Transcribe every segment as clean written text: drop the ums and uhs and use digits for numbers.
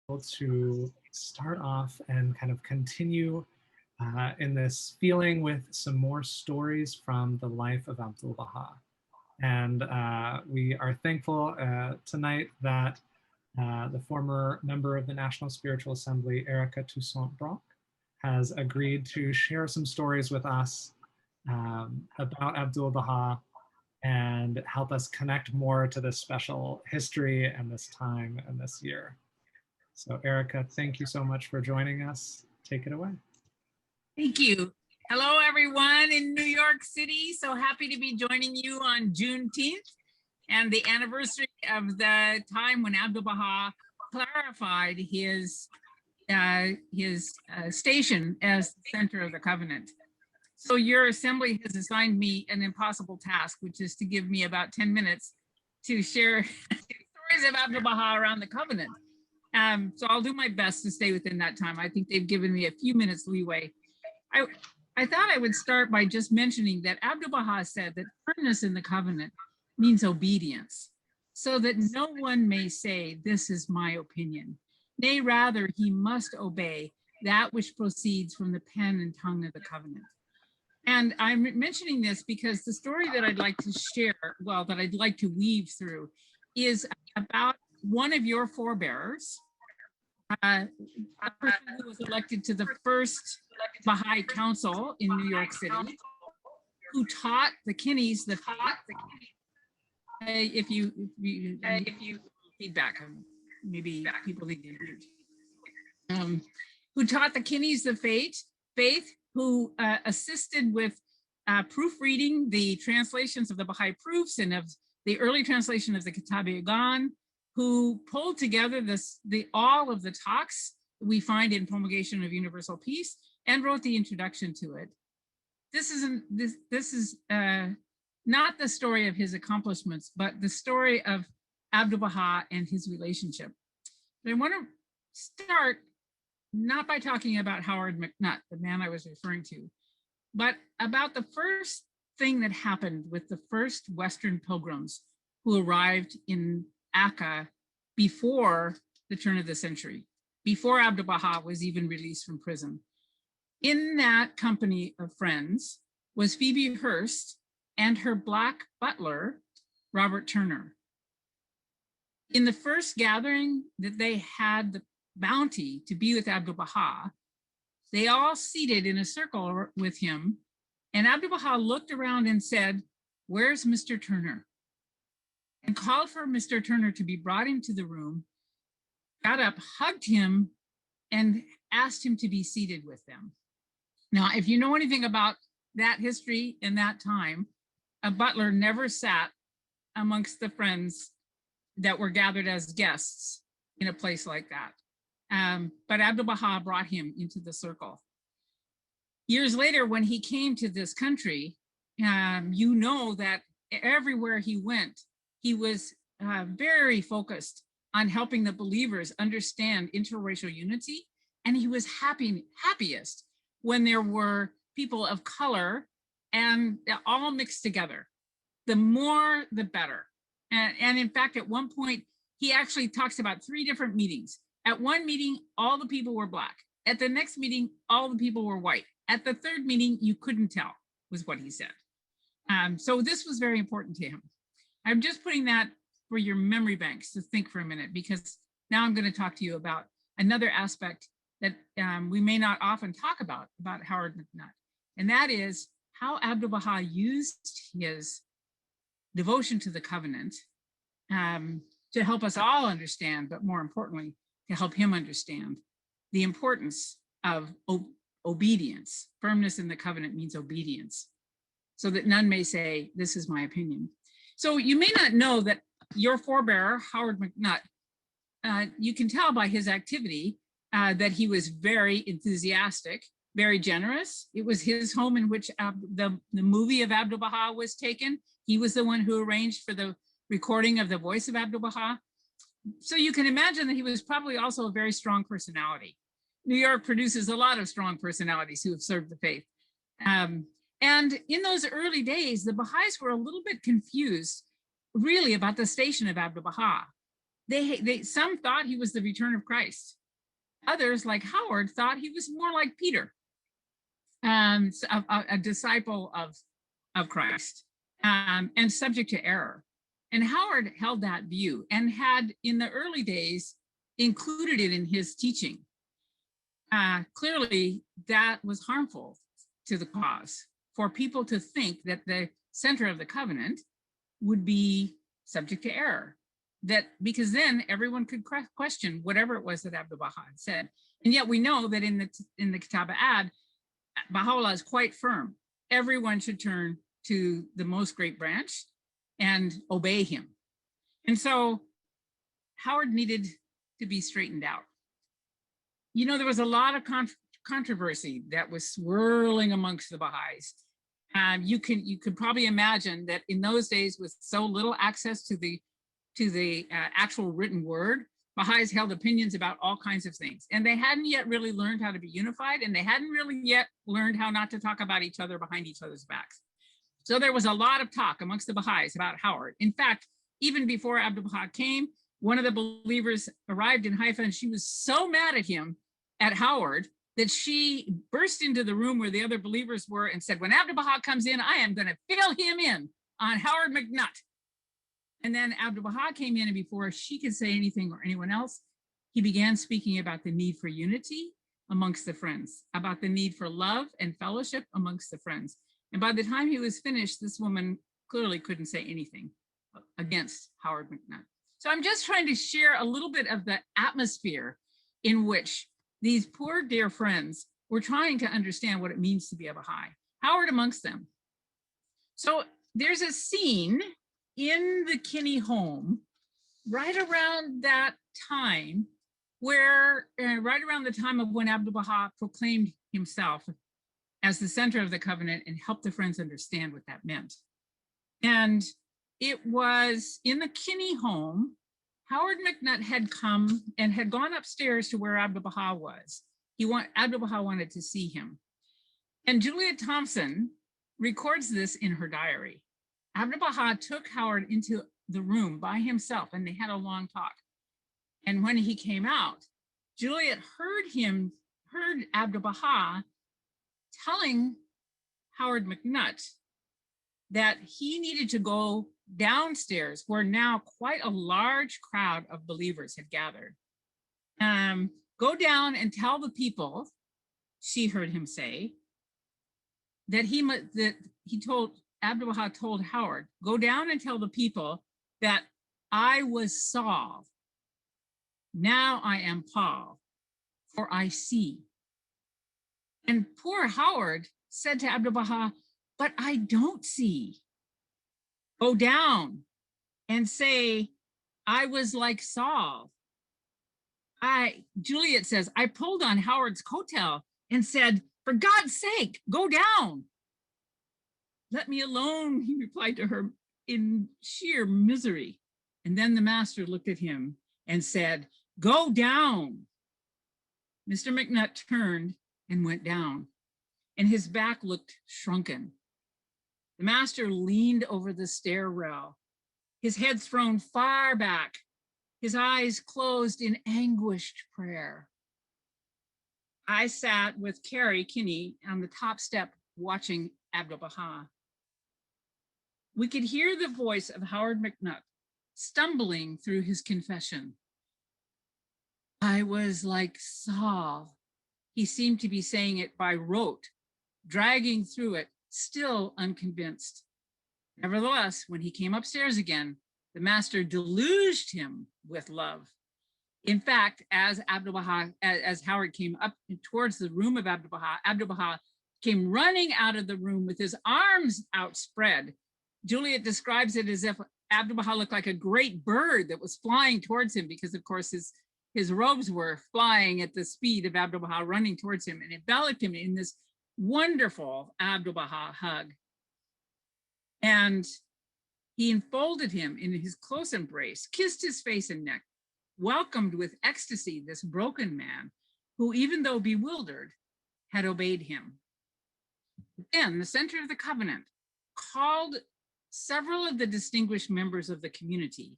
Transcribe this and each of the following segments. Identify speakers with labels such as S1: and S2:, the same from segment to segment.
S1: to start off and kind of continue in this feeling with some more stories from the life of Abdu'l-Bahá. And we are thankful tonight that the former member of the National Spiritual Assembly, Erica Toussaint-Brock, has agreed to share some stories with us about Abdu'l-Bahá and help us connect more to this special history and this time and this year. So Erica, thank you so much for joining us. Take it away.
S2: Thank you. Hello, everyone in New York City. So happy to be joining you on Juneteenth and the anniversary of the time when Abdu'l-Bahá clarified his station as the center of the covenant. So your assembly has assigned me an impossible task, which is to give me about 10 minutes to share stories of Abdu'l-Bahá around the covenant. So I'll do my best to stay within that time. I think they've given me a few minutes leeway. I thought I would start by just mentioning that Abdu'l-Bahá said that firmness in the covenant means obedience, so that no one may say, "This is my opinion." Nay, rather, he must obey that which proceeds from the pen and tongue of the covenant. And I'm mentioning this because the story that I'd like to share, well, that I'd like to weave through, is about one of your forebearers, a person who was elected to the first Baha'i Council in New York City, who taught the Kinneys the if you feedback, maybe people need to mute. Who taught the Kinneys the faith, who assisted with proofreading the translations of the Baha'i proofs and of the early translation of the Kitab-i-Igan, who pulled together all of the talks we find in Promulgation of Universal Peace and wrote the introduction to it. This is not the story of his accomplishments, but the story of Abdu'l-Bahá and his relationship. But I want to start not by talking about Howard MacNutt, the man I was referring to, but about the first thing that happened with the first Western pilgrims who arrived in Akka before the turn of the century, before Abdu'l-Bahá was even released from prison. In that company of friends was Phoebe Hearst and her Black butler, Robert Turner. In the first gathering that they had the bounty to be with Abdu'l-Bahá, they all seated in a circle with him, and Abdu'l-Bahá looked around and said, "Where's Mr. Turner?" and called for Mr. Turner to be brought into the room, got up, hugged him, and asked him to be seated with them. Now, if you know anything about that history in that time, a butler never sat amongst the friends that were gathered as guests in a place like that. But Abdu'l-Bahá brought him into the circle. Years later, when he came to this country, you know that everywhere he went, he was very focused on helping the believers understand interracial unity. And he was happiest when there were people of color and all mixed together. The more, the better. And in fact, at one point, he actually talks about 3 different meetings. At one meeting, all the people were Black. At the next meeting, all the people were white. At the third meeting, you couldn't tell, was what he said. So this was very important to him. I'm just putting that for your memory banks to think for a minute, because now I'm going to talk to you about another aspect that we may not often talk about Howard MacNutt, and that is how Abdu'l-Bahá used his devotion to the covenant to help us all understand, but more importantly, to help him understand the importance of obedience. Firmness in the covenant means obedience, so that none may say, "This is my opinion." So you may not know that your forebearer, Howard MacNutt, you can tell by his activity that he was very enthusiastic, very generous. It was his home in which the movie of Abdu'l-Bahá was taken. He was the one who arranged for the recording of the voice of Abdu'l-Bahá. So you can imagine that he was probably also a very strong personality. New York produces a lot of strong personalities who have served the faith. And in those early days, the Bahá'ís were a little bit confused, really, about the station of Abdu'l-Bahá. some thought he was the return of Christ. Others, like Howard, thought he was more like Peter, a disciple of Christ, and subject to error. And Howard held that view and had, in the early days, included it in his teaching. Clearly, that was harmful to the cause, for people to think that the center of the covenant would be subject to error, that because then everyone could question whatever it was that Abdu'l-Bahá had said. And yet we know that in the Kitab Ad, Baha'u'llah is quite firm. Everyone should turn to the most great branch and obey him. And so Howard needed to be straightened out. You know, there was a lot of controversy that was swirling amongst the Bahá'ís. You could probably imagine that in those days, with so little access to the actual written word, Bahá'ís held opinions about all kinds of things. And they hadn't yet really learned how to be unified, and they hadn't really yet learned how not to talk about each other behind each other's backs. So there was a lot of talk amongst the Bahá'ís about Howard. In fact, even before Abdu'l-Bahá came, one of the believers arrived in Haifa, and she was so mad at him, at Howard, that she burst into the room where the other believers were and said, when Abdu'l-Bahá comes in, I am going to fill him in on Howard McNutt. And then Abdu'l-Bahá came in, and before she could say anything or anyone else, he began speaking about the need for unity amongst the friends, about the need for love and fellowship amongst the friends. And by the time he was finished, this woman clearly couldn't say anything against Howard McNutt. So I'm just trying to share a little bit of the atmosphere in which these poor dear friends were trying to understand what it means to be a Baha'i, Howard amongst them. So there's a scene in the Kinney home right around that time where, right around the time of when Abdu'l-Bahá proclaimed himself as the center of the covenant and helped the friends understand what that meant. And it was in the Kinney home, Howard McNutt had come and had gone upstairs to where Abdu'l-Bahá was. Abdu'l-Bahá wanted to see him. And Julia Thompson records this in her diary. Abdu'l-Bahá took Howard into the room by himself, and they had a long talk. And when he came out, Juliet heard Abdu'l-Bahá telling Howard McNutt that he needed to go downstairs, where now quite a large crowd of believers had gathered. Go down and tell the people, she heard him say, that Abdu'l-Bahá told Howard, go down and tell the people that I was Saul, now I am Paul, for I see. And poor Howard said to Abdu'l-Bahá, but I don't see. Go down and say, I was like Saul. Juliet says, I pulled on Howard's coattail and said, for God's sake, go down. Let me alone, he replied to her in sheer misery. And then the master looked at him and said, go down. Mr. McNutt turned and went down, and his back looked shrunken. The master leaned over the stair rail, his head thrown far back, his eyes closed in anguished prayer. I sat with Carrie Kinney on the top step watching Abdu'l-Bahá. We could hear the voice of Howard McNutt stumbling through his confession. I was like Saul. He seemed to be saying it by rote, dragging through it, still unconvinced. Nevertheless, when he came upstairs again, the master deluged him with love. In fact, as Howard came up towards the room of Abdu'l-Bahá, Abdu'l-Bahá came running out of the room with his arms outspread. Juliet describes it as if Abdu'l-Bahá looked like a great bird that was flying towards him, because of course his robes were flying at the speed of Abdu'l-Bahá running towards him, and enveloped him in this wonderful Abdu'l-Bahá hug. And he enfolded him in his close embrace, kissed his face and neck, welcomed with ecstasy this broken man who, even though bewildered, had obeyed him. Then the center of the covenant called several of the distinguished members of the community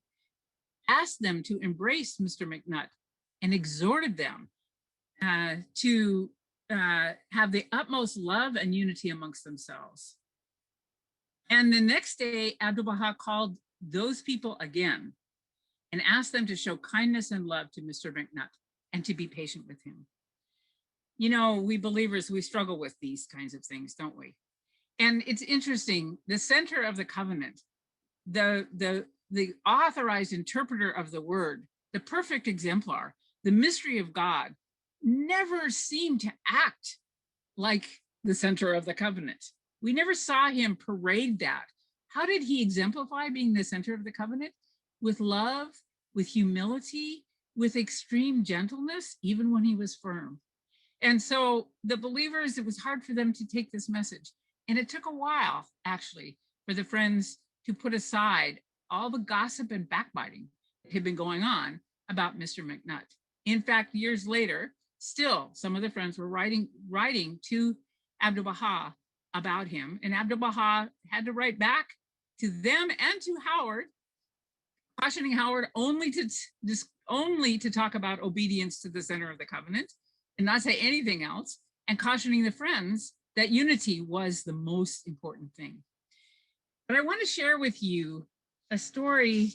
S2: asked them to embrace Mr. McNutt and exhorted them to have the utmost love and unity amongst themselves. And the next day, Abdu'l-Bahá called those people again and asked them to show kindness and love to Mr. McNutt and to be patient with him. You know, we believers, we struggle with these kinds of things, don't we? And it's interesting, the center of the covenant, the authorized interpreter of the word, the perfect exemplar, the mystery of God, never seemed to act like the center of the covenant. We never saw him parade that. How did he exemplify being the center of the covenant? With love, with humility, with extreme gentleness, even when he was firm. And so the believers, it was hard for them to take this message. And it took a while, actually, for the friends to put aside all the gossip and backbiting that had been going on about Mr. McNutt. In fact, years later, still, some of the friends were writing to Abdu'l-Bahá about him, and Abdu'l-Bahá had to write back to them and to Howard, cautioning Howard only to talk about obedience to the center of the covenant and not say anything else, and cautioning the friends that unity was the most important thing. But I want to share with you a story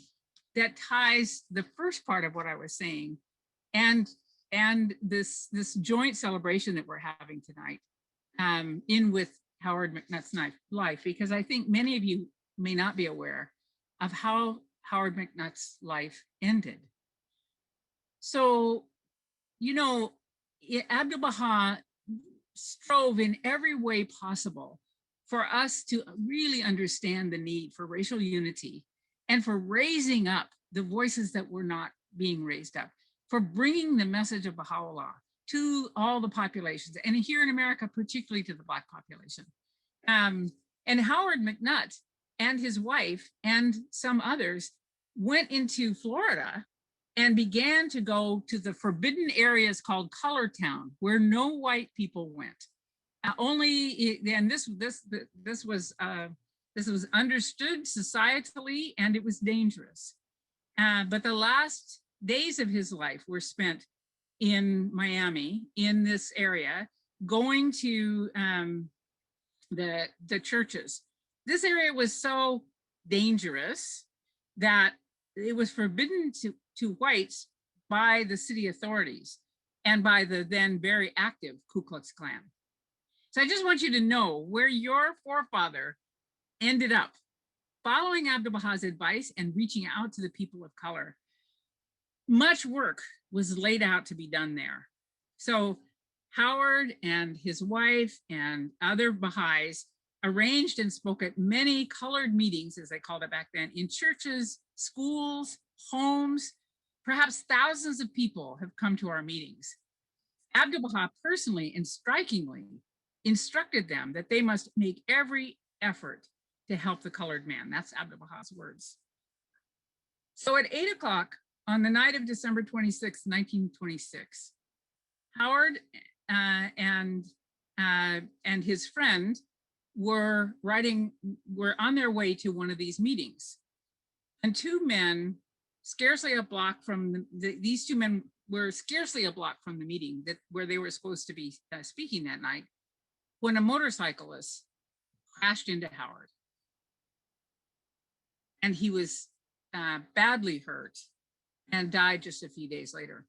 S2: that ties the first part of what I was saying and this joint celebration that we're having tonight in with Howard McNutt's life, because I think many of you may not be aware of how Howard McNutt's life ended. So, you know, Abdu'l-Bahá strove in every way possible for us to really understand the need for racial unity and for raising up the voices that were not being raised up, for bringing the message of Baha'u'llah to all the populations, and here in America, particularly to the Black population. And Howard McNutt and his wife and some others went into Florida and began to go to the forbidden areas called Color Town, where no white people went. This was understood societally, and it was dangerous. But the last days of his life were spent in Miami, in this area, going to the churches. This area was so dangerous that it was forbidden to whites by the city authorities and by the then very active Ku Klux Klan. So I just want you to know where your forefather ended up, following Abdu'l-Bahá's advice and reaching out to the people of color. Much work was laid out to be done there. So Howard and his wife and other Bahá'ís arranged and spoke at many colored meetings, as they called it back then, in churches, schools, homes. Perhaps thousands of people have come to our meetings. Abdu'l-Bahá personally and strikingly instructed them that they must make every effort to help the colored man. That's Abdu'l-Bahá's words. So at 8 o'clock on the night of December 26, 1926, Howard and his friend were on their way to one of these meetings. And two men, scarcely a block from these two men were scarcely a block from the meeting where they were supposed to be speaking that night, when a motorcyclist crashed into Howard. And he was badly hurt and died just a few days later.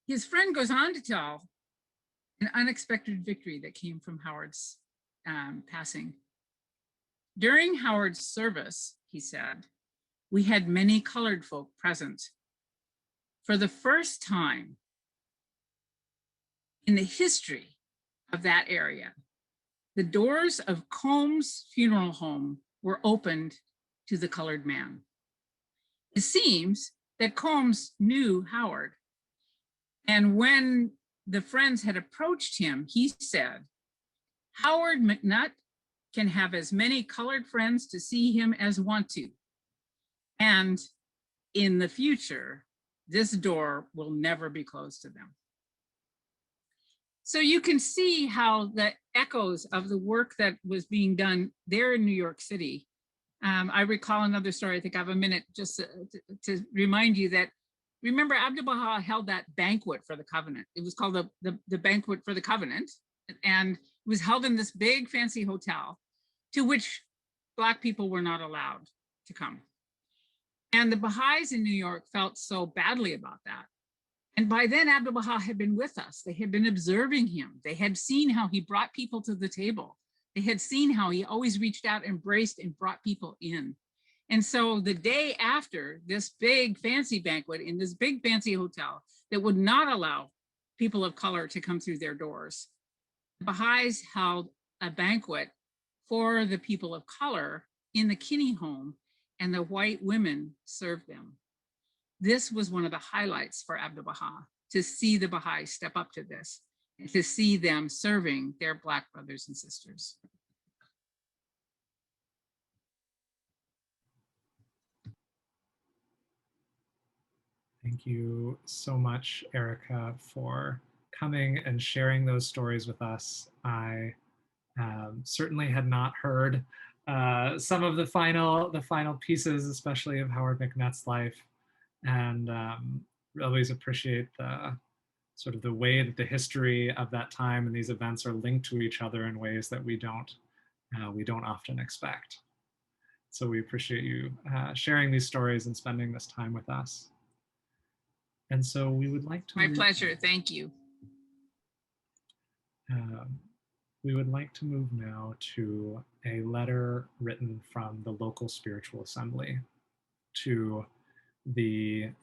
S2: His friend goes on to tell an unexpected victory that came from Howard's passing. During Howard's service, he said, we had many colored folk present. For the first time in the history of that area, the doors of Combs Funeral Home were opened to the colored man. It seems that Combs knew Howard. And when the friends had approached him, he said, Howard McNutt can have as many colored friends to see him as want to. And in the future, this door will never be closed to them. So you can see how the echoes of the work that was being done there in New York City I recall another story. I think I have a minute just to remind you that, remember, Abdu'l-Bahá held that banquet for the covenant. It was called the banquet for the covenant, and it was held in this big fancy hotel to which Black people were not allowed to come. And the Bahá'ís in New York felt so badly about that. And by then, Abdu'l-Bahá had been with us. They had been observing him. They had seen how he brought people to the table. They had seen how he always reached out, embraced, and brought people in. And so the day after this big fancy banquet in this big fancy hotel that would not allow people of color to come through their doors, the Bahá'ís held a banquet for the people of color in the Kinney home, and the white women served them. This was one of the highlights for Abdu'l-Bahá, to see the Bahá'ís step up to this, and to see them serving their Black brothers and sisters.
S1: Thank you so much, Erica, for coming and sharing those stories with us. I certainly had not heard some of the final pieces, especially of Howard McNutt's life, and always appreciate the sort of the way that the history of that time and these events are linked to each other in ways that we don't often expect. So we appreciate you sharing these stories and spending this time with us. And so we would like to—
S2: My pleasure, thank you.
S1: We would like to move now to a letter written from the local spiritual assembly to the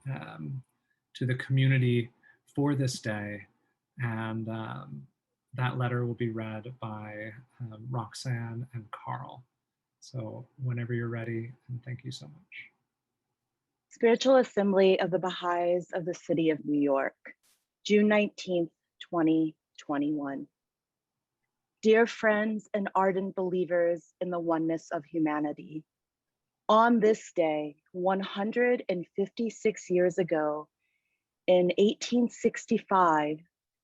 S1: community for this day. And that letter will be read by Roxanne and Carl. So whenever you're ready, and thank you so much.
S3: Spiritual Assembly of the Bahá'ís of the City of New York, June 19th, 2021. Dear friends and ardent believers in the oneness of humanity, on this day, 156 years ago, in 1865,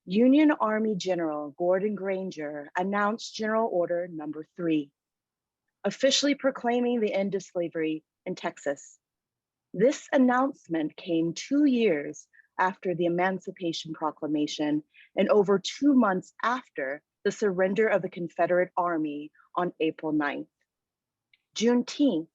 S3: Union Army General Gordon Granger announced General Order No. 3, officially proclaiming the end of slavery in Texas. This announcement came 2 years after the Emancipation Proclamation and over 2 months after the surrender of the Confederate Army on April 9th. Juneteenth,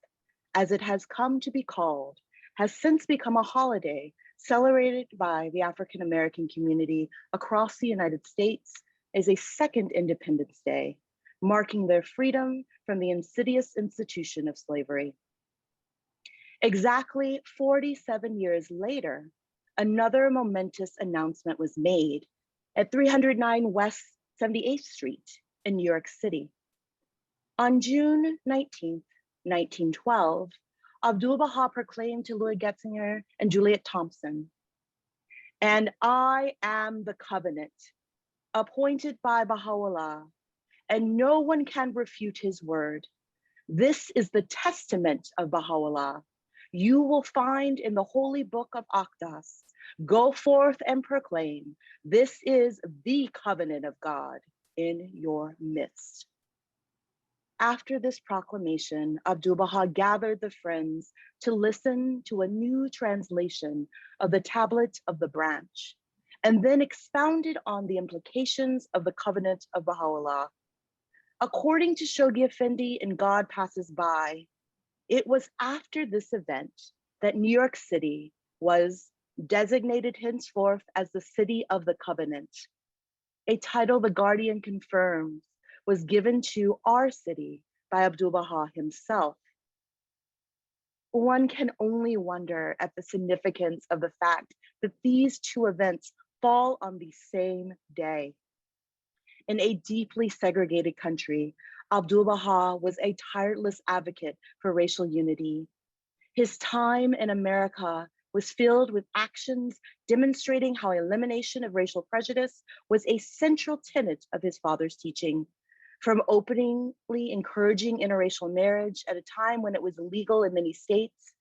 S3: as it has come to be called, has since become a holiday celebrated by the African American community across the United States as a second Independence Day, marking their freedom from the insidious institution of slavery. Exactly 47 years later, another momentous announcement was made at 309 West 78th Street in New York City. On June 19th, 1912, Abdu'l-Bahá proclaimed to Louis Getzinger and Juliet Thompson, "And I am the covenant, appointed by Baha'u'llah, and no one can refute his word. This is the testament of Baha'u'llah. You will find in the holy book of Aqdas, go forth and proclaim, this is the covenant of God in your midst." After this proclamation, Abdu'l-Bahá gathered the friends to listen to a new translation of the Tablet of the Branch, and then expounded on the implications of the covenant of Baha'u'llah. According to Shoghi Effendi in God Passes By, it was after this event that New York City was designated henceforth as the City of the Covenant, a title the Guardian confirms was given to our city by Abdu'l-Bahá himself. One can only wonder at the significance of the fact that these two events fall on the same day. In a deeply segregated country, Abdu'l-Bahá was a tireless advocate for racial unity. His time in America was filled with actions demonstrating how elimination of racial prejudice was a central tenet of his father's teaching. From openly encouraging interracial marriage at a time when it was illegal in many states,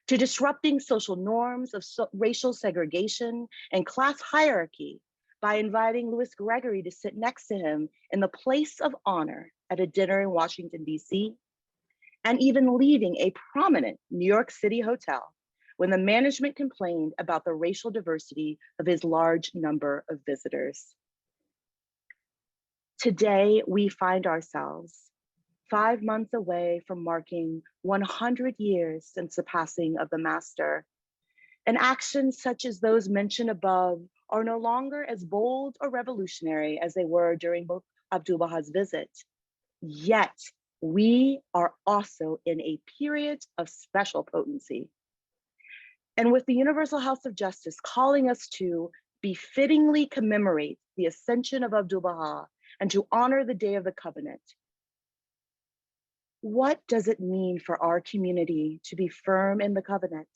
S3: to disrupting social norms of racial segregation and class hierarchy by inviting Louis Gregory to sit next to him in the place of honor at a dinner in Washington, D.C., and even leaving a prominent New York City hotel when the management complained about the racial diversity of his large number of visitors. Today, we find ourselves 5 months away from marking 100 years since the passing of the master. And actions such as those mentioned above are no longer as bold or revolutionary as they were during Abdu'l-Bahá's visit. Yet, we are also in a period of special potency. And with the Universal House of Justice calling us to befittingly commemorate the ascension of Abdu'l-Bahá and to honor the Day of the Covenant, what does it mean for our community to be firm in the covenant?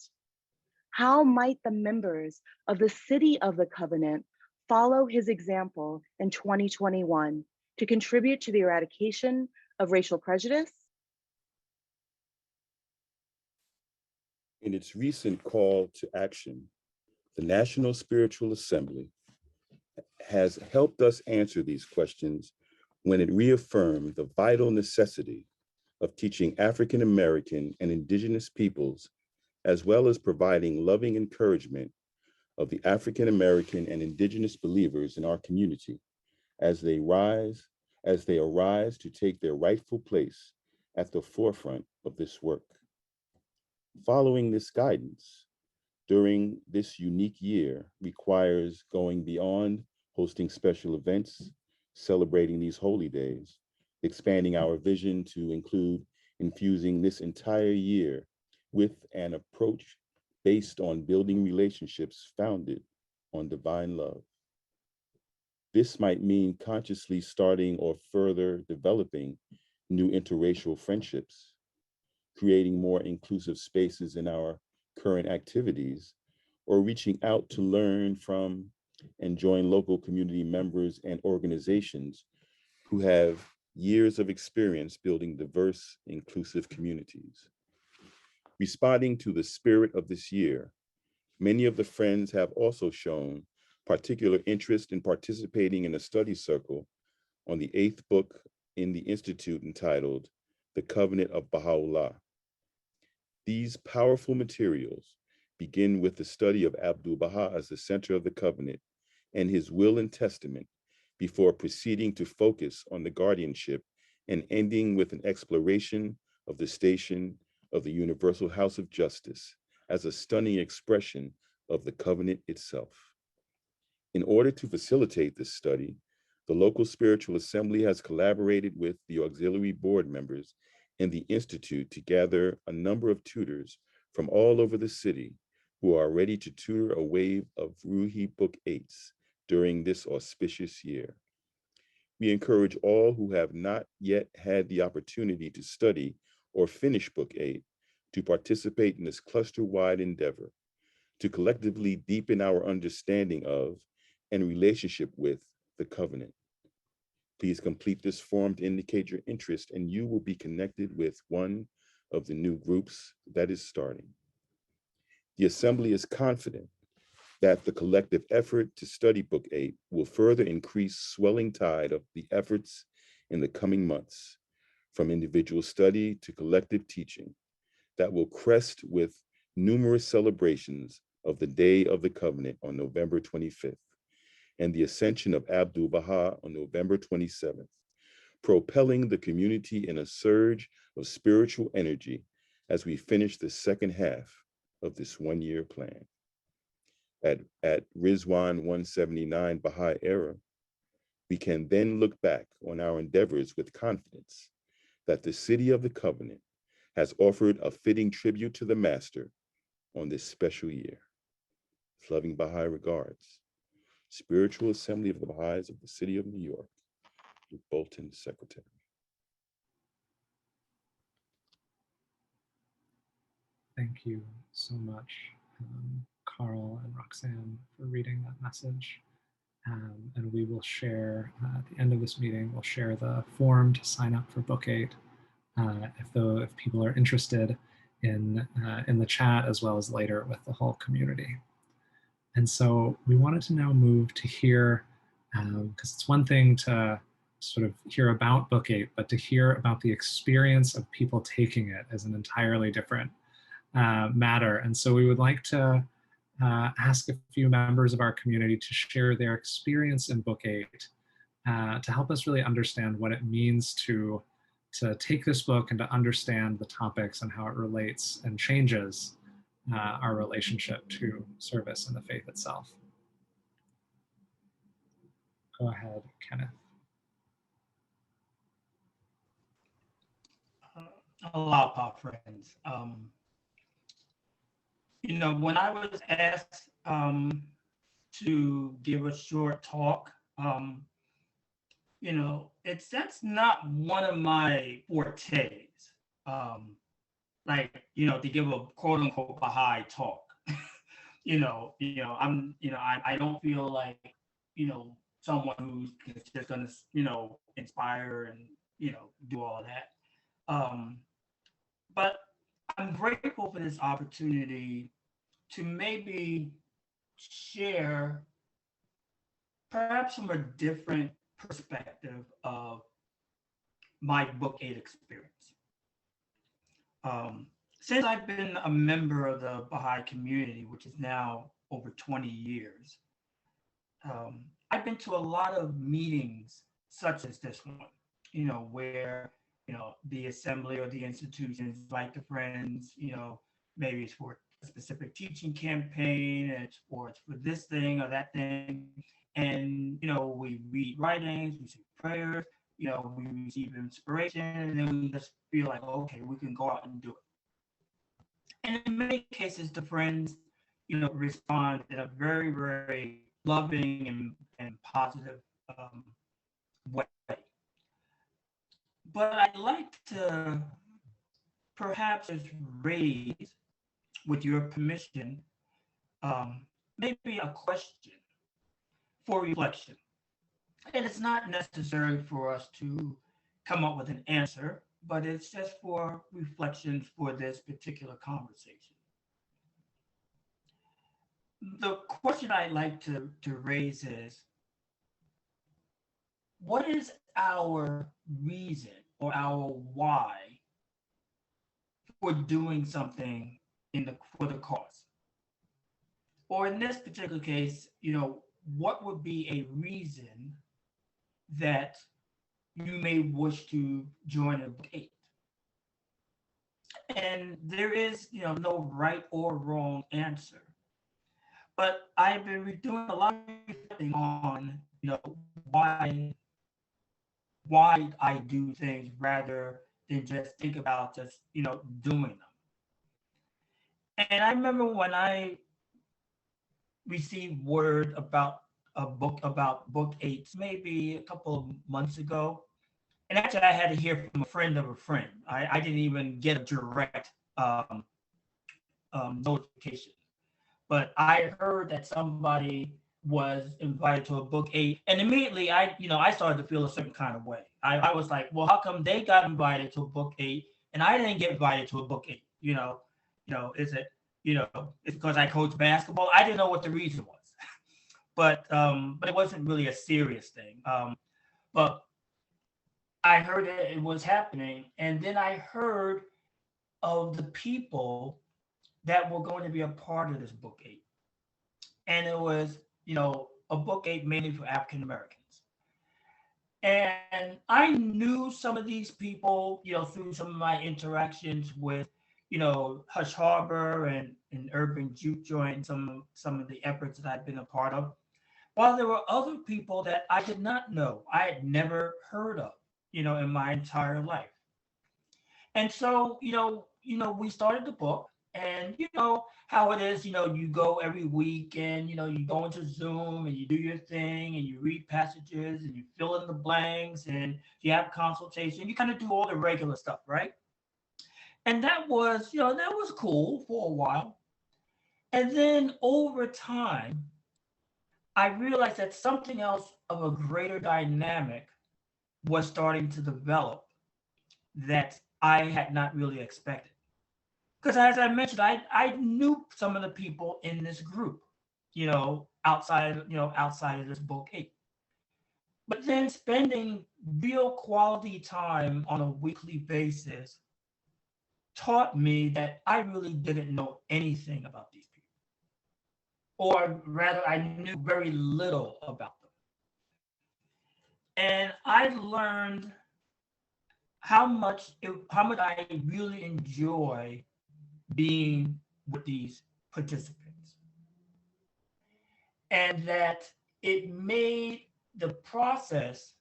S3: How might the members of the City of the Covenant follow his example in 2021 to contribute to the eradication of racial prejudice?
S4: In its recent call to action, the National Spiritual Assembly has helped us answer these questions when it reaffirmed the vital necessity of teaching African American and Indigenous peoples, as well as providing loving encouragement of the African American and Indigenous believers in our community as they arise to take their rightful place at the forefront of this work. Following this guidance during this unique year requires going beyond hosting special events, celebrating these holy days, expanding our vision to include infusing this entire year with an approach based on building relationships founded on divine love. This might mean consciously starting or further developing new interracial friendships, creating more inclusive spaces in our current activities, or reaching out to learn from and join local community members and organizations who have years of experience building diverse, inclusive communities. Responding to the spirit of this year, many of the friends have also shown particular interest in participating in a study circle on the 8th book in the Institute entitled The Covenant of Baha'u'llah. These powerful materials begin with the study of Abdu'l-Bahá as the center of the covenant and his will and testament, before proceeding to focus on the guardianship and ending with an exploration of the station of the Universal House of Justice as a stunning expression of the covenant itself. In order to facilitate this study, the local spiritual assembly has collaborated with the auxiliary board members and the Institute to gather a number of tutors from all over the city who are ready to tutor a wave of Ruhi Book 8s during this auspicious year. We encourage all who have not yet had the opportunity to study or finish Book 8 to participate in this cluster-wide endeavor to collectively deepen our understanding of and relationship with the covenant. Please complete this form to indicate your interest, and you will be connected with one of the new groups that is starting. The Assembly is confident that the collective effort to study Book 8 will further increase swelling tide of the efforts in the coming months, from individual study to collective teaching, that will crest with numerous celebrations of the Day of the Covenant on November 25th, and the ascension of Abdu'l-Bahá on November 27th, propelling the community in a surge of spiritual energy as we finish the second half of this one-year plan. At Rizwan 179 Baha'i era, we can then look back on our endeavors with confidence that the City of the Covenant has offered a fitting tribute to the Master on this special year. With loving Baha'i regards, Spiritual Assembly of the Baha'is of the City of New York, Bolton, Secretary.
S1: Thank you so much, Carl and Roxanne, for reading that message. And we will share, at the end of this meeting, we'll share the form to sign up for Book 8 if people are interested in the chat, as well as later with the whole community. And so we wanted to now move to hear, because it's one thing to sort of hear about Book 8, but to hear about the experience of people taking it as an entirely different matter. And so we would like to ask a few members of our community to share their experience in Book 8 to help us really understand what it means to take this book and to understand the topics and how it relates and changes our relationship to service and the faith itself. Go ahead, Kenneth.
S5: Aloha, friends. You know, when I was asked to give a short talk, you know, that's not one of my fortes. Like, you know, to give a quote unquote Baha'i talk. I don't feel like, you know, someone who's just gonna, you know, inspire and, you know, do all of that. But I'm grateful for this opportunity to maybe share perhaps from a different perspective of my Book 8 experience. Since I've been a member of the Baha'i community, which is now over 20 years, I've been to a lot of meetings such as this one, you know, where, you know, the assembly or the institutions invite the friends, you know, maybe it's for a specific teaching campaign, it's for this thing or that thing. And, you know, we read writings, we say prayers, you know, we receive inspiration, and then we just feel like, okay, we can go out and do it. And in many cases, the friends, you know, respond in a very, very loving and positive way. But I'd like to perhaps just raise, with your permission, maybe a question for reflection. And it's not necessary for us to come up with an answer, but it's just for reflection for this particular conversation. The question I'd like to raise is, what is our reason or our why for doing something for the cause? Or in this particular case, you know, what would be a reason that you may wish to join a Book 8? And there is, you know, no right or wrong answer. But I've been doing a lot of reflecting on, you know, why I do things rather than just think about just, you know, doing them. And I remember when I received word about a book about Book 8, maybe a couple of months ago. And actually, I had to hear from a friend of a friend. I didn't even get a direct notification. But I heard that somebody was invited to a Book 8. And immediately, I started to feel a certain kind of way. I was like, well, how come they got invited to a Book 8 and I didn't get invited to a Book 8? Is it, it's because I coach basketball? I didn't know what the reason was. But it wasn't really a serious thing. But I heard that it was happening, and then I heard of the people that were going to be a part of this Book 8, and it was, a Book 8 mainly for African Americans. And I knew some of these people, through some of my interactions with, Hush Harbor and Urban Juke Joint, some of the efforts that I've been a part of. While there were other people that I did not know, I had never heard of, in my entire life. And so, we started the book, and you know how it is, you go every week and, you go into Zoom and you do your thing and you read passages and you fill in the blanks and you have consultation, you kind of do all the regular stuff, right? And that was, that was cool for a while. And then over time, I realized that something else of a greater dynamic was starting to develop that I had not really expected. Because as I mentioned, I knew some of the people in this group, outside of this Book 8. But then spending real quality time on a weekly basis taught me that I really didn't know anything about these people, or rather, I knew very little about them. And I learned how much I really enjoy being with these participants, and that it made the process,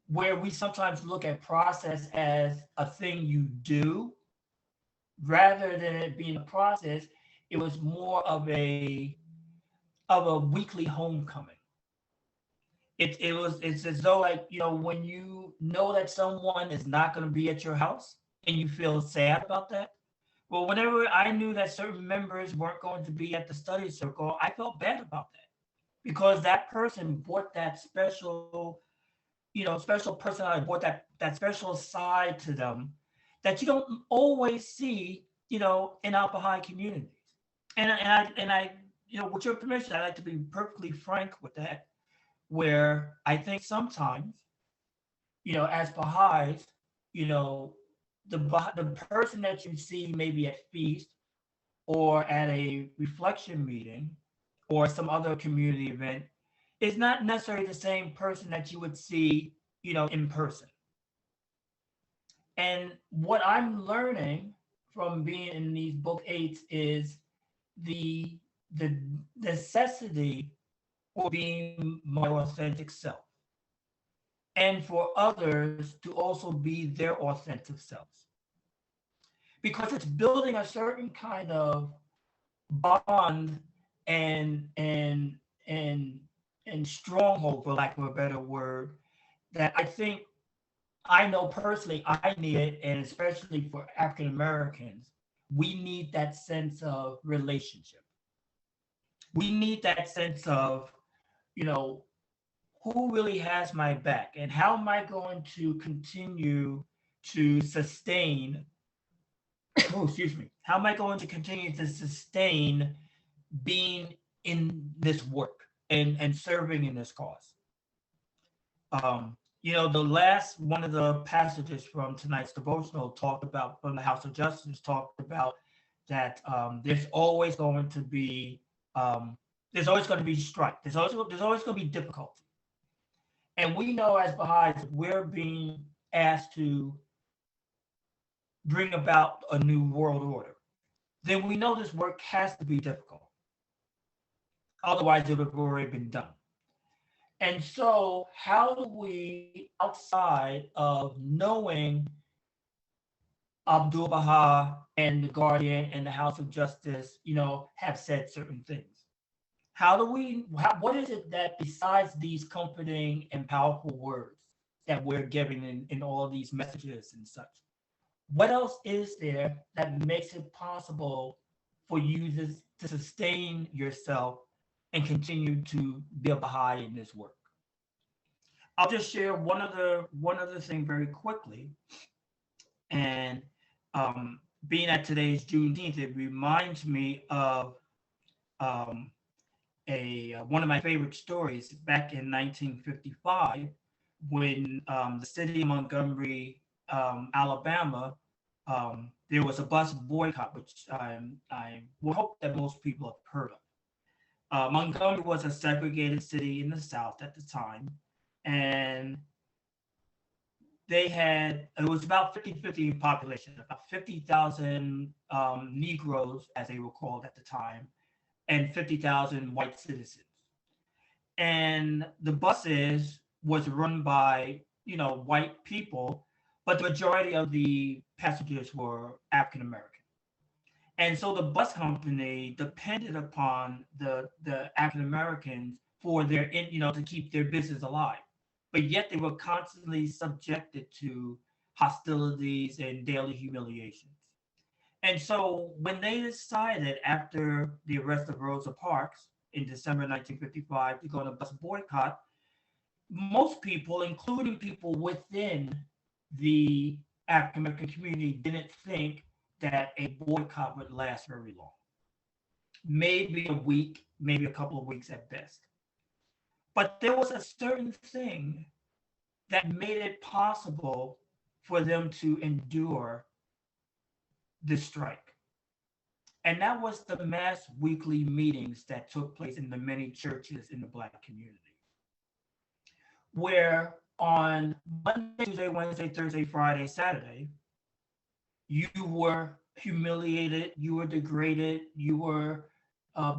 S5: where we sometimes look at process as a thing you do, rather than it being a process, it was more of a weekly homecoming. It's as though, like, when you know that someone is not going to be at your house and you feel sad about that. Well, whenever I knew that certain members weren't going to be at the study circle, I felt bad about that, because that person brought that special personality, brought that special side to them that you don't always see, in our Baha'i communities. And I, with your permission, I'd like to be perfectly frank with that, where I think sometimes, as Baha'is, the person that you see maybe at feast or at a reflection meeting or some other community event is not necessarily the same person that you would see, in person. And what I'm learning from being in these book eights is the necessity for being my authentic self, and for others to also be their authentic selves, because it's building a certain kind of bond and stronghold, for lack of a better word, that I know personally I need it, and especially for African Americans, we need that sense of relationship. We need that sense of, who really has my back, and how am I going to continue to sustain, oh, excuse me, how am I going to continue to sustain being in this work and serving in this cause? The last one of the passages from tonight's devotional talked about, from the House of Justice, talked about that there's always going to be strife. There's always going to be difficulty. And we know as Baha'is, we're being asked to bring about a new world order. Then we know this work has to be difficult. Otherwise, it would have already been done. And so, how do we, outside of knowing Abdu'l-Bahá and the Guardian and the House of Justice, have said certain things? What is it that, besides these comforting and powerful words that we're giving in all these messages and such, what else is there that makes it possible for you to sustain yourself and continue to be a Baha'i in this work? I'll just share one other thing very quickly. And being at today's Juneteenth, it reminds me of one of my favorite stories back in 1955, when the city of Montgomery, Alabama, there was a bus boycott, which I will hope that most people have heard of. Montgomery was a segregated city in the South at the time, and it was about 50-50 population, about 50,000 Negroes, as they were called at the time, and 50,000 white citizens. And the buses was run by, white people, but the majority of the passengers were African American. And so the bus company depended upon the African Americans for their, to keep their business alive. But yet they were constantly subjected to hostilities and daily humiliations. And so when they decided, after the arrest of Rosa Parks in December 1955, to go on a bus boycott, most people, including people within the African American community, didn't think that a boycott would last very long. Maybe a week, maybe a couple of weeks at best. But there was a certain thing that made it possible for them to endure this strike. And that was the mass weekly meetings that took place in the many churches in the Black community, where on Monday, Tuesday, Wednesday, Thursday, Friday, Saturday, you were humiliated, you were degraded, you were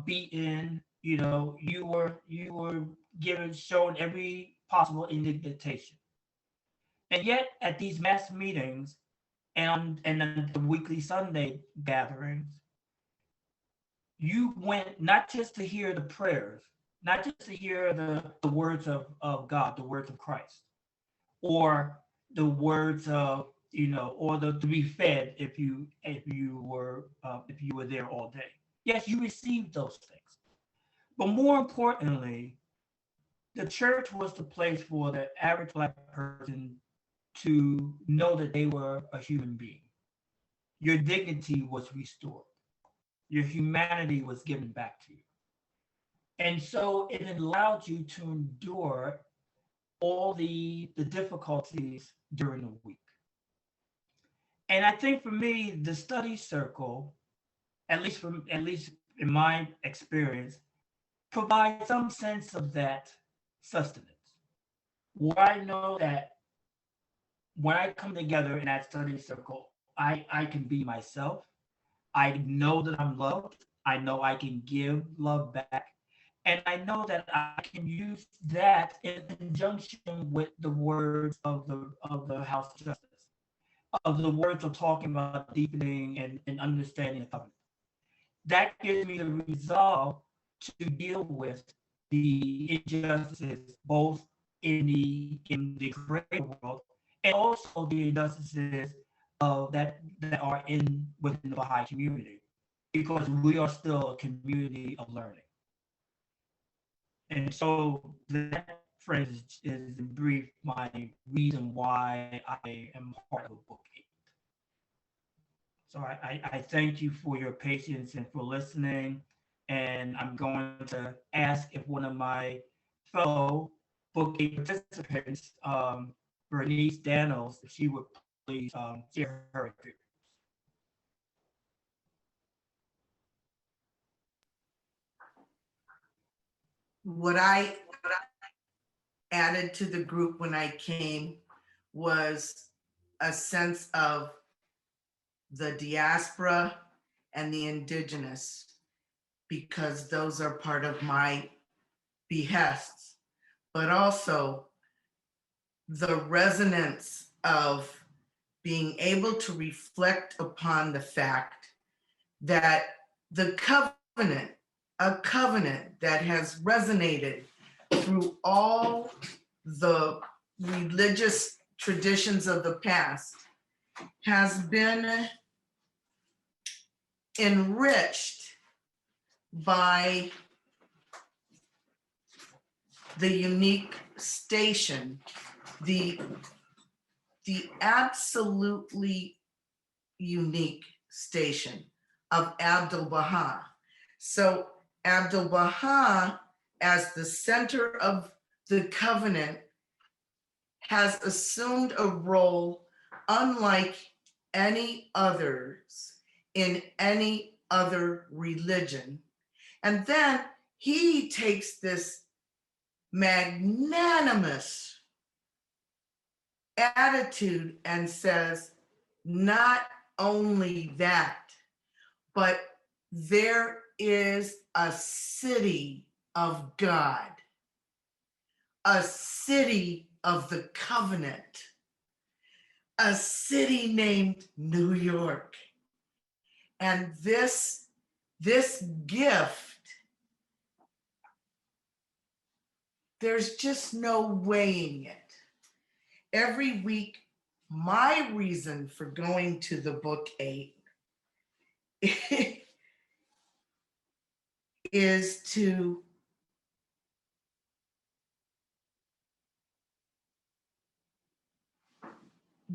S5: beaten, you know, you were shown every possible indignation. And yet, at these mass meetings and the weekly Sunday gatherings, you went not just to hear the prayers, not just to hear the words of God, the words of Christ, or the words of, you know, or to be fed if you were there all day. Yes, you received those things. But more importantly, the church was the place for the average Black person to know that they were a human being. Your dignity was restored. Your humanity was given back to you. And so it allowed you to endure all the difficulties during the week. And I think for me, the study circle, at least in my experience, provides some sense of that sustenance, where I know that when I come together in that study circle, I can be myself. I know that I'm loved. I know I can give love back. And I know that I can use that in conjunction with the words of the House of Justice, of the words of talking about deepening and understanding the covenant. That gives me the resolve to deal with the injustices, both in the greater world and also the injustices that are within the Baha'i community, because we are still a community of learning. And so that phrase is in brief my reason why I am part of Book 8. So I thank you for your patience and for listening. And I'm going to ask if one of my fellow Book 8 participants, Bernice Daniels, if she would please share her experience.
S6: What I added to the group when I came was a sense of the diaspora and the indigenous, because those are part of my behests, but also the resonance of being able to reflect upon the fact that the covenant, a covenant that has resonated through all the religious traditions of the past, has been enriched by the unique station, the absolutely unique station of Abdu'l-Bahá. So Abdu'l-Bahá, as the center of the covenant, has assumed a role unlike any others in any other religion. And then he takes this magnanimous attitude and says, not only that, but there is a city of God, a city of the covenant, a city named New York. And this gift, there's just no weighing it. Every week, my reason for going to the Book 8 is to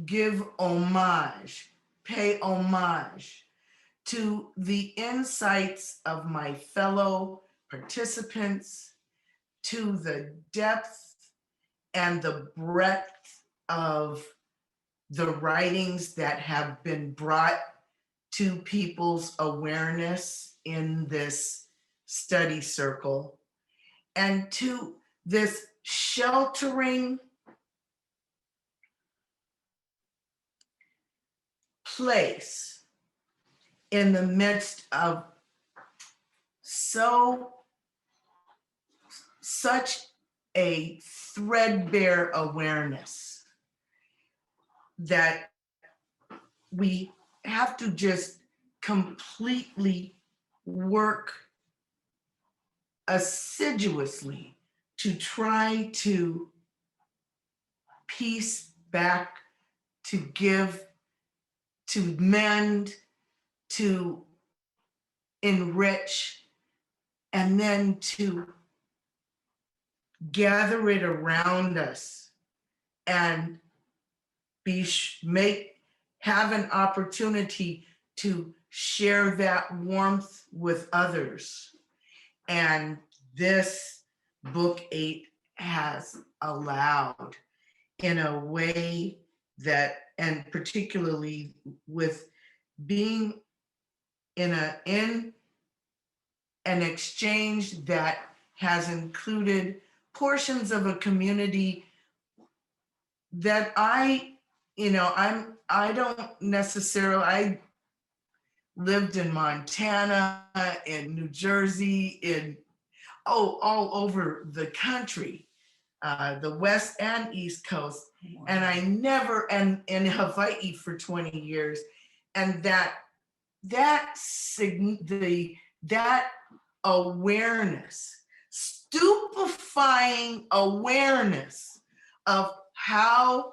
S6: give homage, pay homage to the insights of my fellow participants, to the depth and the breadth of the writings that have been brought to people's awareness in this study circle, and to this sheltering place in the midst of such a threadbare awareness that we have to just completely work assiduously to try to piece back, to give, to mend, to enrich, and then to gather it around us and have an opportunity to share that warmth with others. And this book 8 has allowed, in a way that, and particularly with being in an exchange that has included portions of a community that I lived in Montana, in New Jersey, all over the country, the West and East Coast. And and in Hawaii for 20 years. And that awareness, stupefying awareness of how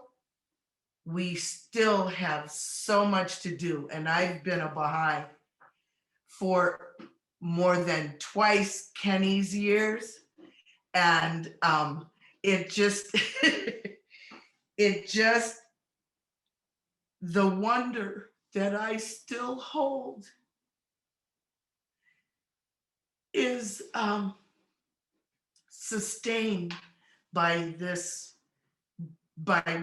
S6: we still have so much to do. And I've been a Baha'i for more than twice Kenny's years. And it just, the wonder that I still hold is sustained by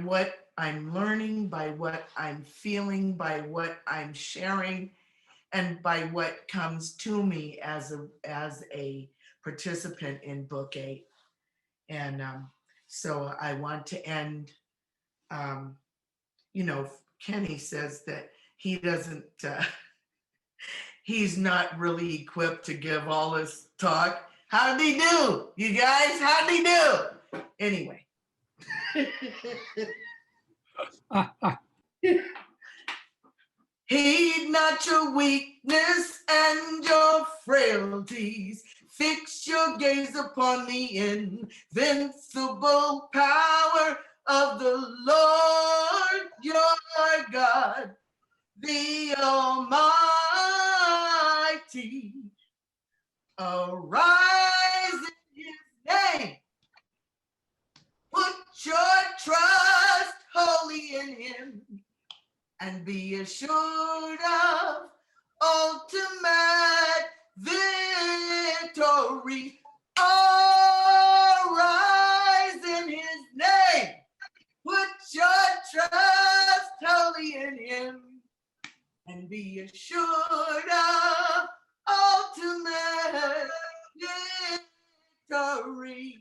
S6: what I'm learning, by what I'm feeling, by what I'm sharing, and by what comes to me as a participant in Book 8. And so I want to end, Kenny says that he doesn't, he's not really equipped to give all this talk. How did he do? You guys, how did he do? Anyway. Heed not your weakness and your frailties. Fix your gaze upon the invincible power of the Lord your God, the Almighty. Arise in his name. Put your trust wholly in him, and be assured of ultimate victory. Arise in his name. Put your trust wholly in him, and be assured of ultimate victory.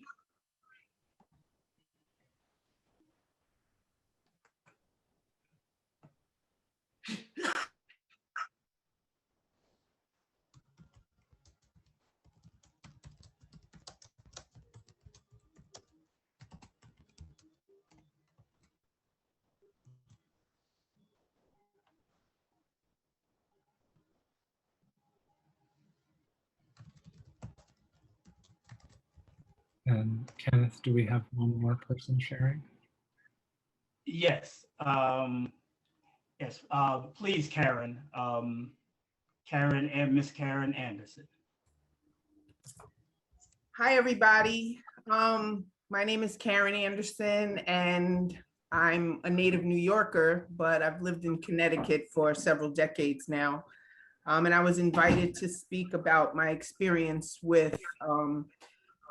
S1: And Kenneth, do we have one more person sharing?
S5: Yes. Yes. Please, Karen. Karen and Miss Karen Anderson.
S7: Hi, everybody. My name is Karen Anderson, and I'm a native New Yorker, but I've lived in Connecticut for several decades now. And I was invited to speak about my experience with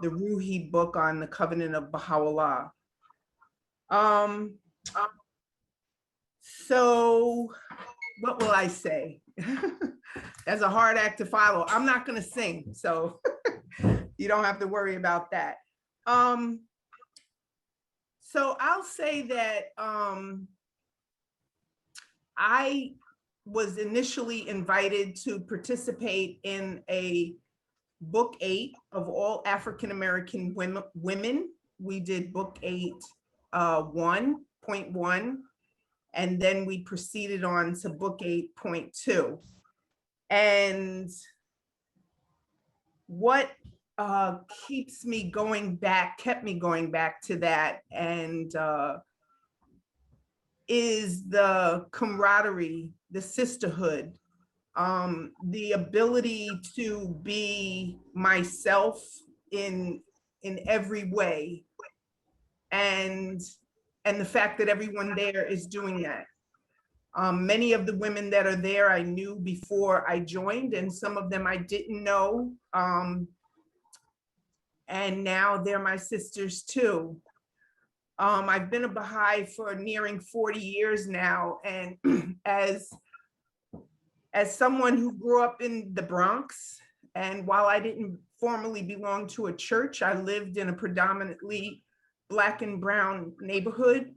S7: the Ruhi book on the Covenant of Baha'u'llah. So what will I say? That's a hard act to follow. I'm not going to sing, so you don't have to worry about that. So I'll say that I was initially invited to participate in a book 8 of all African-American women. We did book 8, 1.1, and then we proceeded on to book 8.2. And what kept me going back to that, and is the camaraderie, the sisterhood, the ability to be myself in every way, and the fact that everyone there is doing that. Many of the women that are there I knew before I joined, and some of them I didn't know. And now they're my sisters too. I've been a Baha'i for nearing 40 years now. And as someone who grew up in the Bronx, and while I didn't formally belong to a church, I lived in a predominantly Black and brown neighborhood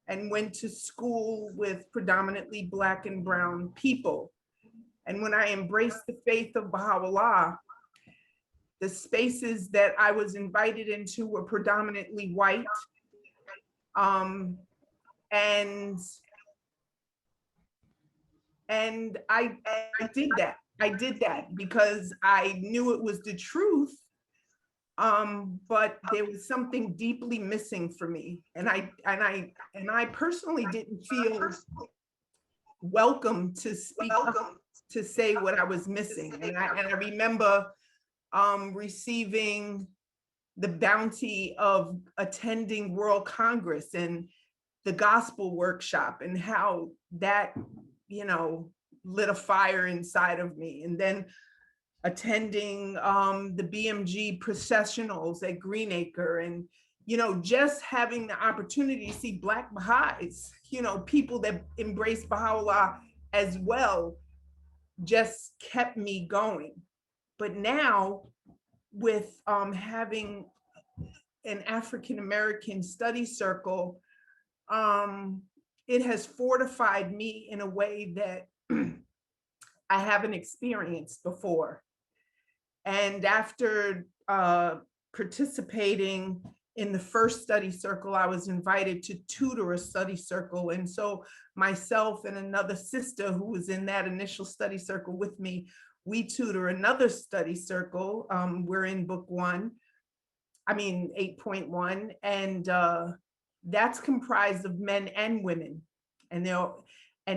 S7: and went to school with predominantly Black and brown people. And when I embraced the faith of Baha'u'llah, the spaces that I was invited into were predominantly white. And I did that. I did that because I knew it was the truth. But there was something deeply missing for me. And I personally didn't feel welcome to speak up, to say what I was missing. And I remember receiving the bounty of attending World Congress and the gospel workshop, and how that, lit a fire inside of me. And then attending the BMG processionals at Greenacre, and, just having the opportunity to see Black Bahá'ís, people that embrace Baha'u'llah as well, just kept me going. But now with having an African-American study circle, it has fortified me in a way that I haven't experienced before. And after participating in the first study circle, I was invited to tutor a study circle. And so myself and another sister who was in that initial study circle with me, we tutor another study circle. We're in book 8.1, and that's comprised of men and women. And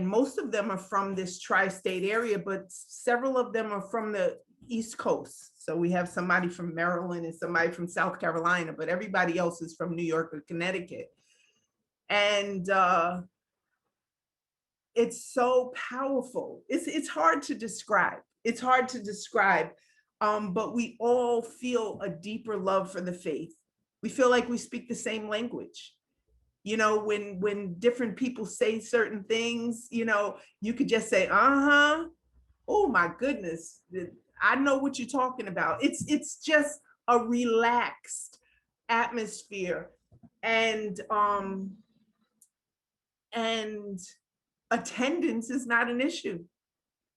S7: most of them are from this tri-state area, but several of them are from the East Coast. So we have somebody from Maryland and somebody from South Carolina, but everybody else is from New York or Connecticut. And it's so powerful. It's hard to describe. It's hard to describe, but we all feel a deeper love for the faith. We feel like we speak the same language. When different people say certain things, you could just say, uh-huh, oh my goodness, I know what you're talking about. It's just a relaxed atmosphere, and attendance is not an issue.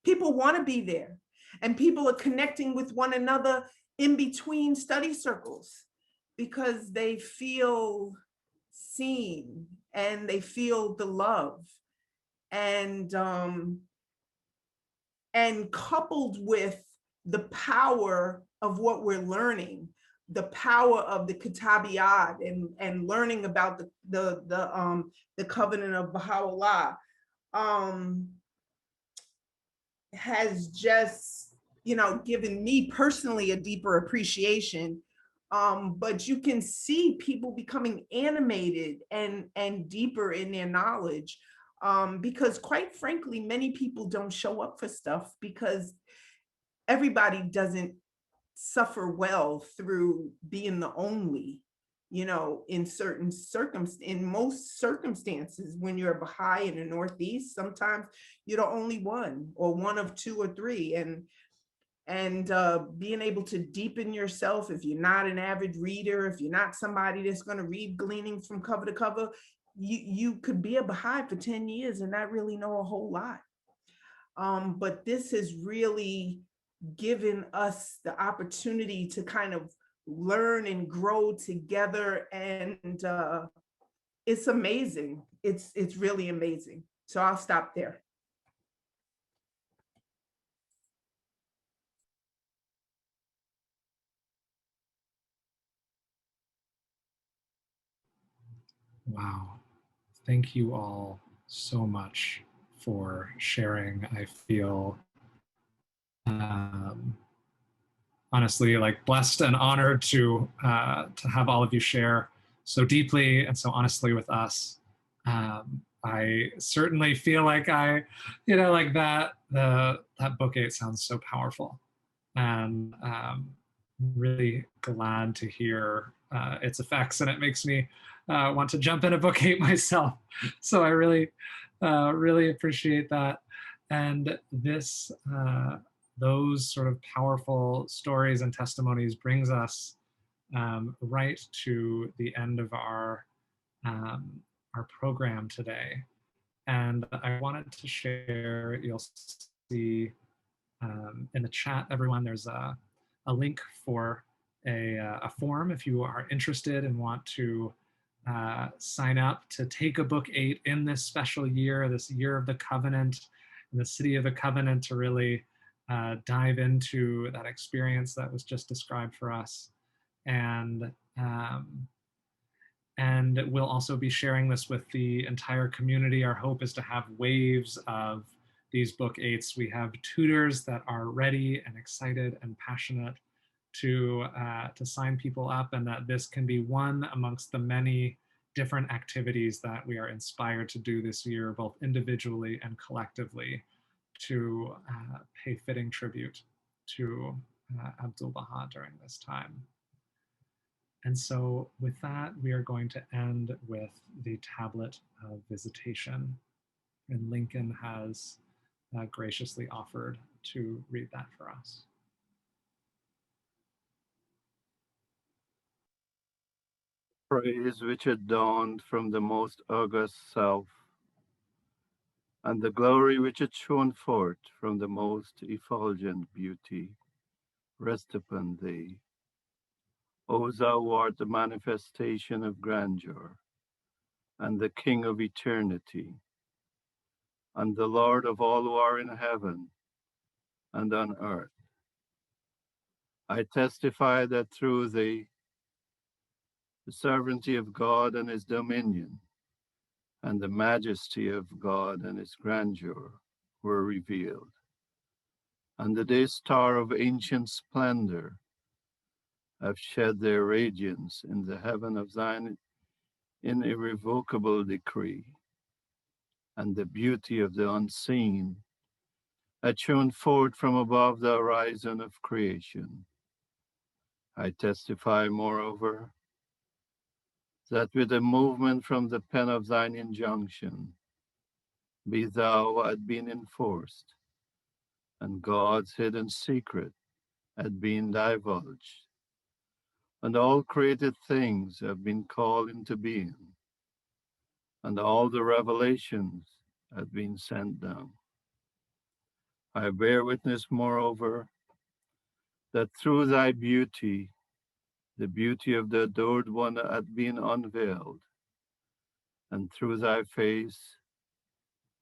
S7: People want to be there, and people are connecting with one another in between study circles because they feel seen and they feel the love, and coupled with the power of what we're learning, the power of the Kitabiyat and learning about the covenant of Baha'u'llah, has just, given me personally a deeper appreciation. But you can see people becoming animated and deeper in their knowledge, because quite frankly, many people don't show up for stuff because everybody doesn't suffer well through being the only, you know, in certain in most circumstances. When you're a Baha'i in the Northeast, sometimes you're the only one, or one of two or three, and being able to deepen yourself. If you're not an avid reader, if you're not somebody that's going to read gleanings from cover to cover, you could be a Baha'i for 10 years and not really know a whole lot. But this has really given us the opportunity to kind of learn and grow together, and it's amazing. It's really amazing. So I'll stop there.
S1: Wow. Thank you all so much for sharing. I feel honestly like blessed and honored to have all of you share so deeply and so honestly with us. I certainly feel like like that book 8 sounds so powerful, and really glad to hear its effects, and it makes me want to jump in a book 8 myself. So I really appreciate that. And this those sort of powerful stories and testimonies brings us right to the end of our program today. And I wanted to share, you'll see in the chat, everyone, there's a link for a form if you are interested and want to sign up to take a book 8 in this special year, this year of the covenant, in the city of the covenant, to really dive into that experience that was just described for us. And we'll also be sharing this with the entire community. Our hope is to have waves of these book 8s. We have tutors that are ready and excited and passionate to sign people up, and that this can be one amongst the many different activities that we are inspired to do this year, both individually and collectively, to pay fitting tribute to Abdu'l-Bahá during this time. And so with that, we are going to end with the tablet of visitation. And Lincoln has graciously offered to read that for us.
S8: Praise which had dawned from the most august self, and the glory which had shone forth from the most effulgent beauty, rest upon thee. O thou art the manifestation of grandeur, and the King of eternity, and the Lord of all who are in heaven and on earth. I testify that through thee, the sovereignty of God and his dominion, and the majesty of God and his grandeur were revealed. And the day star of ancient splendor have shed their radiance in the heaven of thine irrevocable decree, and the beauty of the unseen had shone forth from above the horizon of creation. I testify, moreover, that with a movement from the pen of thine injunction, be thou had been enforced, and God's hidden secret had been divulged, and all created things have been called into being, and all the revelations have been sent down. I bear witness, moreover, that through thy beauty, the beauty of the adored one had been unveiled, and through thy face,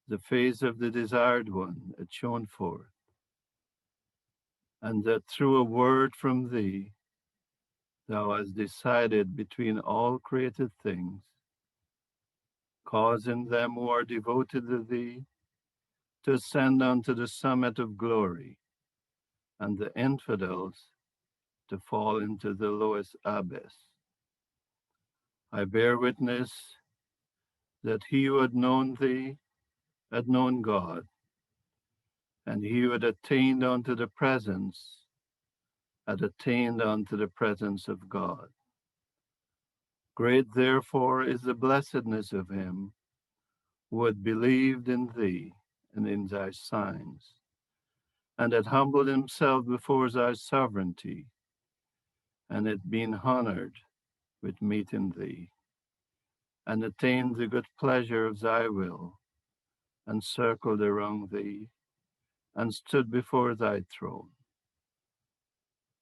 S8: the face of the desired one had shone forth, and that through a word from thee, thou hast decided between all created things, causing them who are devoted to thee to ascend unto the summit of glory, and the infidels to fall into the lowest abyss. I bear witness that he who had known thee had known God, and he who had attained unto the presence had attained unto the presence of God. Great therefore is the blessedness of him who had believed in thee and in thy signs, and had humbled himself before thy sovereignty, and had been honored with meeting thee, and attained the good pleasure of thy will, and circled around thee, and stood before thy throne.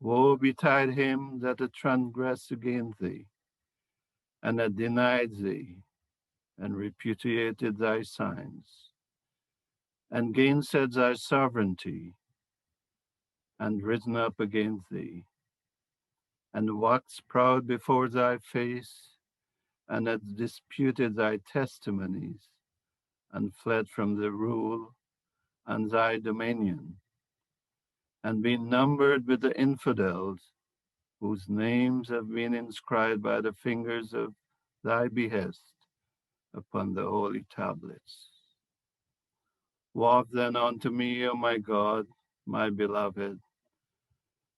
S8: Woe betide him that had transgressed against thee, and had denied thee, and repudiated thy signs, and gainsaid thy sovereignty, and risen up against thee, and waxed proud before thy face, and had disputed thy testimonies, and fled from the rule and thy dominion, and been numbered with the infidels, whose names have been inscribed by the fingers of thy behest upon the holy tablets. Walk then unto me, O my God, my beloved,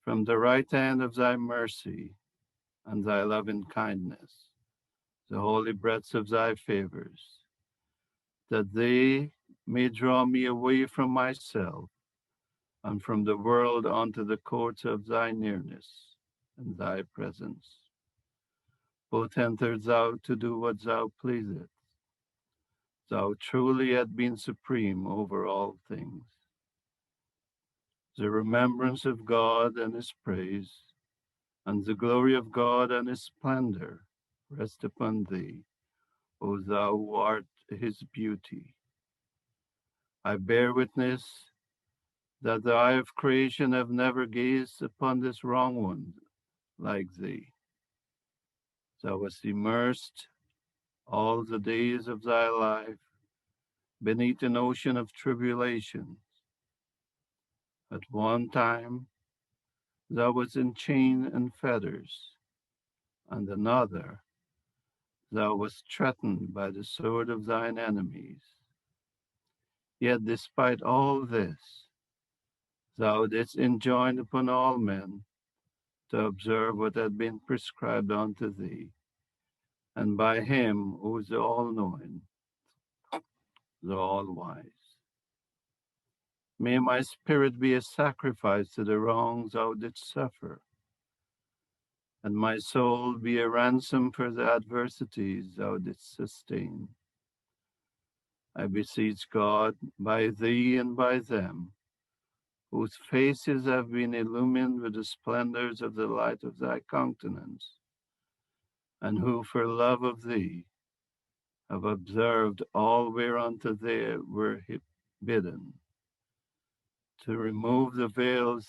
S8: from the right hand of thy mercy and thy loving kindness, the holy breadths of thy favors, that they may draw me away from myself and from the world unto the courts of thy nearness and thy presence. Both enter thou to do what thou pleasest. Thou truly hast been supreme over all things. The remembrance of God and his praise, and the glory of God and his splendor rest upon thee, O thou who art his beauty. I bear witness that the eye of creation have never gazed upon this wrong one like thee. Thou wast immersed all the days of thy life beneath an ocean of tribulations. At one time thou wast in chain and fetters, and another thou wast threatened by the sword of thine enemies. Yet despite all this, thou didst enjoin upon all men to observe what had been prescribed unto thee, and by him who is the all-knowing, the all-wise. May my spirit be a sacrifice to the wrongs thou didst suffer, and my soul be a ransom for the adversities thou didst sustain. I beseech God, by thee and by them, whose faces have been illumined with the splendors of the light of thy countenance, and who for love of thee have observed all whereunto they were bidden, to remove the veils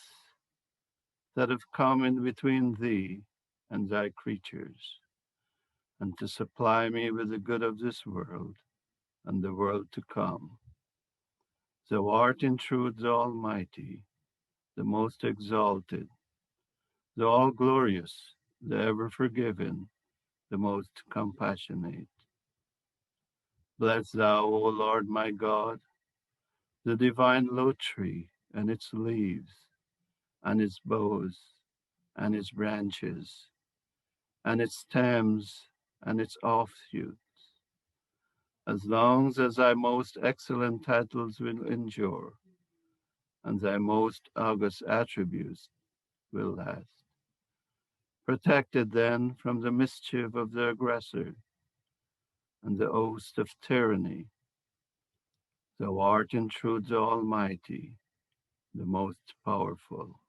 S8: that have come in between thee and thy creatures, and to supply me with the good of this world and the world to come. Thou art in truth the Almighty, the most exalted, the all-glorious, the ever-forgiving, the most compassionate. Bless thou, O Lord my God, the divine low tree and its leaves, and its boughs, and its branches, and its stems, and its offshoots, as long as thy most excellent titles will endure, and thy most august attributes will last. Protected then from the mischief of the aggressor and the host of tyranny, thou art in truth the Almighty, the most powerful.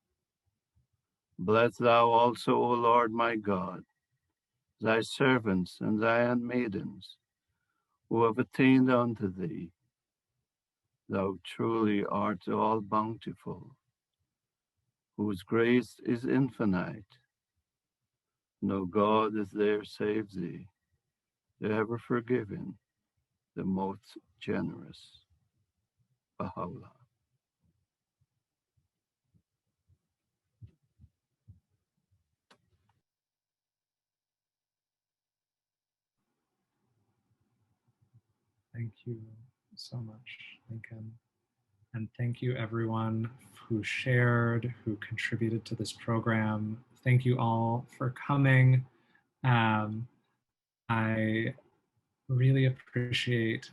S8: Bless thou also, O Lord my God, thy servants and thy handmaidens, who have attained unto thee. Thou truly art all bountiful, whose grace is infinite. No God is there save thee, the ever forgiving, the most generous. Baha'u'llah.
S1: Thank you so much, Lincoln. And thank you everyone who shared, who contributed to this program. Thank you all for coming. I really appreciate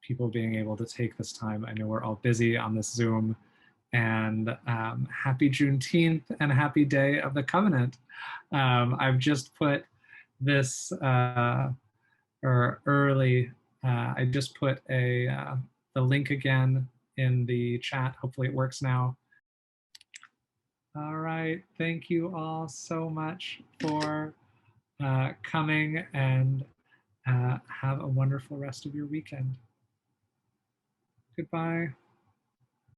S1: people being able to take this time. I know we're all busy on this Zoom, and happy Juneteenth and happy Day of the Covenant. I've just put this early, I just put the link again in the chat. Hopefully it works now. All right, thank you all so much for coming, and have a wonderful rest of your weekend. Goodbye.